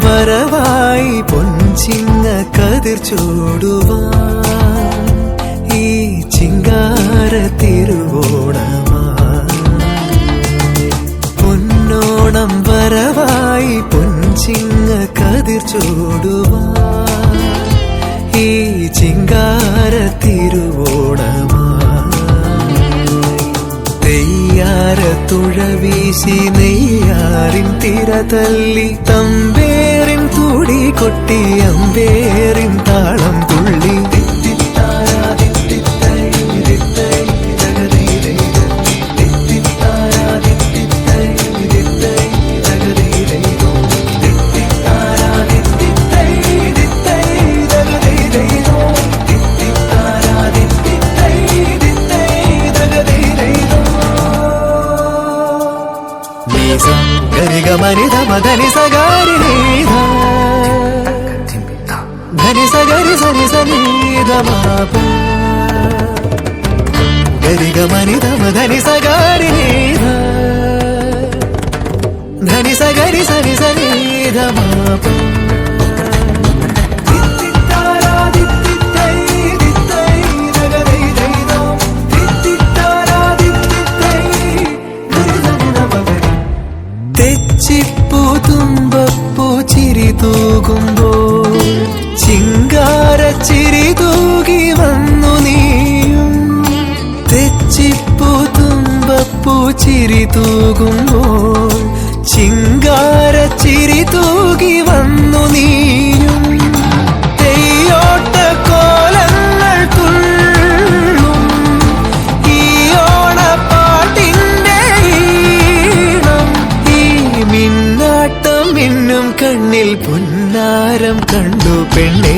വരവായി പൊൻചിങ്ങ കതിർ ചൂടുവാൻ ഈ ചിങ്കാര തിരുവോണമായി പൊന്നോണം വരവായി പൊൻചിങ്ങ കതിർ ചൂടുവാൻ ഈ ചിങ്കാര തിരുവോണമായി തെയ്യാര തുഴവീശി നെയ്യാറിൻ തിര തല്ലി തമ്പേറിൻ തുടി കൊട്ടി അമ്പേറിൻ താളം തുള്ളി గరిగమనిధ మదని సగారి ధని సగరి సని సనిధ మాప గరిగమనిధ మదని సగారి ధని సగరి సని సనిధ మాప തെച്ചിപ്പൂ തുമ്പപ്പൂ ചിരി തൂകുമ്പോൾ ചിങ്കാര ചിരി തൂകി വന്നു നീയും തെച്ചിപ്പൂ തുമ്പപ്പൂ ചിരി തൂകുമ്പോൾ ചിങ്കാര ചിരി തൂകി വന്നു നീയും തെയ്യോട്ട കോലങ്ങൾ തുള്ളും ഈ ഓണപ്പാട്ടിന്റെ ഈണം ഈ മിന്നാട്ടം മിന്നും കണ്ണിൽ പൊന്നാരം കണ്ടു പെണ്ണേ.